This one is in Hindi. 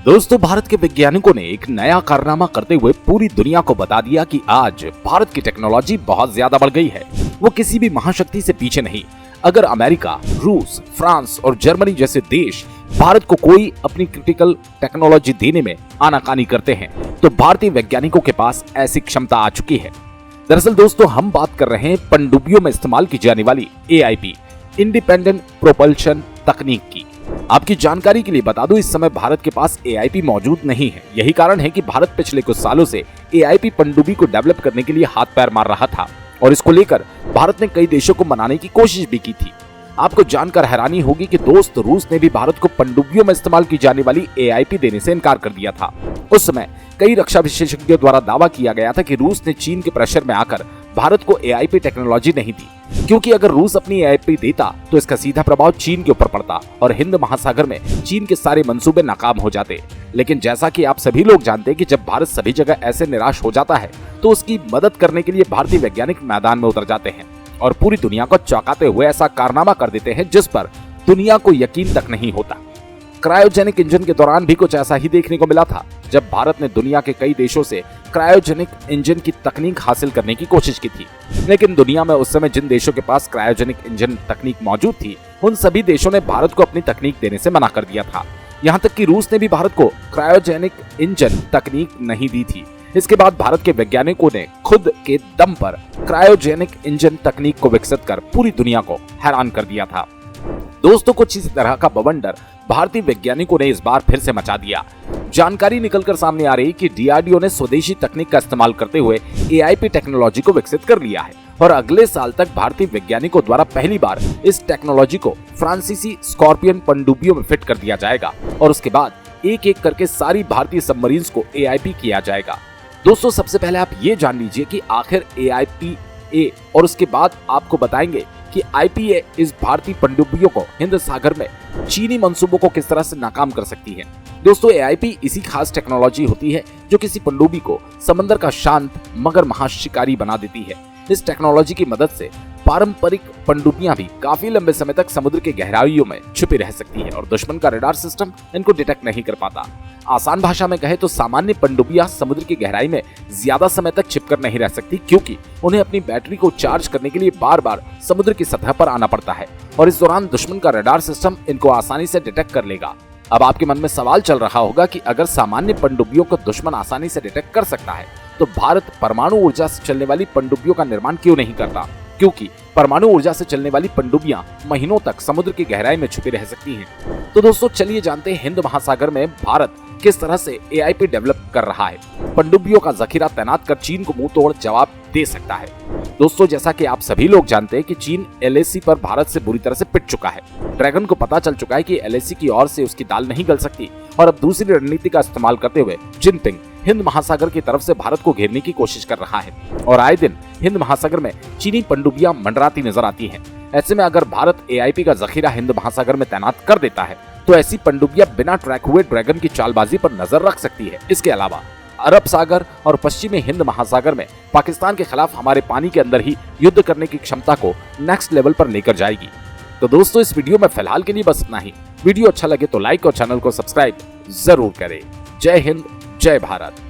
दोस्तों, भारत के वैज्ञानिकों ने एक नया कारनामा करते हुए पूरी दुनिया को बता दिया कि आज भारत की टेक्नोलॉजी बहुत ज्यादा बढ़ गई है। वो किसी भी महाशक्ति से पीछे नहीं। अगर अमेरिका, रूस, फ्रांस और जर्मनी जैसे देश भारत को कोई अपनी क्रिटिकल टेक्नोलॉजी देने में आनाकानी करते हैं, तो भारतीय वैज्ञानिकों के पास ऐसी क्षमता आ चुकी है। दरअसल दोस्तों, हम बात कर रहे हैं पनडुब्बियों में इस्तेमाल की जाने वाली AIP, इंडिपेंडेंट प्रोपल्शन तकनीक की। आपकी जानकारी के लिए बता दूं, इस समय भारत के पास AIP मौजूद नहीं है। यही कारण है कि भारत पिछले कुछ सालों से AIP पनडुब्बी को डेवलप करने के लिए हाथ पैर मार रहा था और इसको लेकर भारत ने कई देशों को मनाने की कोशिश भी की थी। आपको जानकर हैरानी होगी कि दोस्त रूस ने भी भारत को पनडुब्बियों में इस्तेमाल की जाने वाली AIP देने से इनकार कर दिया था। उस समय कई रक्षा विशेषज्ञों द्वारा दावा किया गया था कि रूस ने चीन के प्रेशर में आकर भारत को AIP टेक्नोलॉजी नहीं दी, क्योंकि अगर रूस अपनी AIP देता तो इसका सीधा प्रभाव चीन के ऊपर पड़ता और हिंद महासागर में चीन के सारे मंसूबे नाकाम हो जाते। लेकिन जैसा कि आप सभी लोग जानते हैं कि जब भारत सभी जगह ऐसे निराश हो जाता है तो उसकी मदद करने के लिए भारतीय वैज्ञानिक मैदान में उतर जाते हैं और पूरी दुनिया को चौंकाते हुए ऐसा कारनामा कर देते हैं जिस पर दुनिया को यकीन तक नहीं होता। क्रायोजेनिक इंजन के दौरान भी कुछ ऐसा ही देखने को मिला था, जब भारत ने दुनिया के कई देशों से क्रायोजेनिक इंजन की तकनीक हासिल करने की कोशिश की थी। लेकिन दुनिया में उस समय जिन देशों के पास क्रायोजेनिक इंजन तकनीक मौजूद थी, उन सभी देशों ने भारत को अपनी तकनीक देने से मना कर दिया था। यहाँ तक कि रूस ने भी भारत को क्रायोजेनिक इंजन तकनीक नहीं दी थी। इसके बाद भारत के वैज्ञानिकों ने खुद के दम पर क्रायोजेनिक इंजन तकनीक को विकसित कर पूरी दुनिया को हैरान कर दिया था। दोस्तों, कुछ इसी तरह का बवंडर भारतीय वैज्ञानिकों ने इस बार फिर से मचा दिया। जानकारी निकलकर सामने आ रही कि DRDO ने स्वदेशी तकनीक का इस्तेमाल करते हुए AIP टेक्नोलॉजी को विकसित कर लिया है और अगले साल तक भारतीय वैज्ञानिकों द्वारा पहली बार इस टेक्नोलॉजी को फ्रांसीसी स्कॉर्पियन पनडुब्बियों में फिट कर दिया जाएगा और उसके बाद एक एक करके सारी भारतीय सबमरीन्स को AIP किया जाएगा। दोस्तों, सबसे पहले आप ये जान लीजिए कि आखिर AIP और उसके बाद आपको बताएंगे कि IPA इस भारतीय पनडुब्बियों को हिंद सागर में चीनी मंसूबों को किस तरह से नाकाम कर सकती है। दोस्तों, AIP इसी खास टेक्नोलॉजी होती है जो किसी पनडुब्बी को समंदर का शांत मगर महाशिकारी बना देती है। इस टेक्नोलॉजी की मदद से पारंपरिक पनडुब्बियां भी काफी लंबे समय तक समुद्र के गहराइयों में छुपी रह सकती है और दुश्मन का रडार सिस्टम इनको डिटेक्ट नहीं कर पाता। आसान भाषा में कहे तो सामान्य पनडुब्बियां समुद्र की गहराई में ज्यादा समय तक छिपकर नहीं रह सकती, क्योंकि उन्हें अपनी बैटरी को चार्ज करने के लिए बार बार समुद्र की सतह पर आना पड़ता है और इस दौरान दुश्मन का रडार सिस्टम इनको आसानी से डिटेक्ट कर लेगा। अब आपके मन में सवाल चल रहा होगा कि अगर सामान्य पनडुब्बियों को दुश्मन आसानी से डिटेक्ट कर सकता है तो भारत परमाणु ऊर्जा से चलने वाली पनडुब्बियों का निर्माण क्यों नहीं करता, क्योंकि परमाणु ऊर्जा से चलने वाली पनडुब्बियां महीनों तक समुद्र की गहराई में छुपी रह सकती हैं। तो दोस्तों, चलिए जानते हैं हिंद महासागर में भारत किस तरह से AIP डेवलप कर रहा है। पनडुब्बियों का जखीरा तैनात कर चीन को मुंह तोड़ जवाब दे सकता है। दोस्तों, जैसा कि आप सभी लोग जानते हैं कि चीन LAC पर भारत से बुरी तरह से पिट चुका है। ड्रैगन को पता चल चुका है कि LAC की ओर से उसकी दाल नहीं गल सकती और अब दूसरी रणनीति का इस्तेमाल करते हुए जिनपिंग हिंद महासागर की तरफ से भारत को घेरने की कोशिश कर रहा है और आए दिन हिंद महासागर में चीनी पनडुब्बियां मंडराती नजर आती हैं। ऐसे में अगर भारत AIP का जखीरा हिंद महासागर में तैनात कर देता है तो ऐसी पनडुब्बियां बिना ट्रैक हुए ड्रैगन की चालबाजी पर नजर रख सकती है। इसके अलावा अरब सागर और पश्चिमी हिंद महासागर में पाकिस्तान के खिलाफ हमारे पानी के अंदर ही युद्ध करने की क्षमता को नेक्स्ट लेवल पर लेकर जाएगी। तो दोस्तों, इस वीडियो में फिलहाल के लिए बस इतना ही। वीडियो अच्छा लगे तो लाइक और चैनल को सब्सक्राइब जरूर करें। जय हिंद, जय भारत।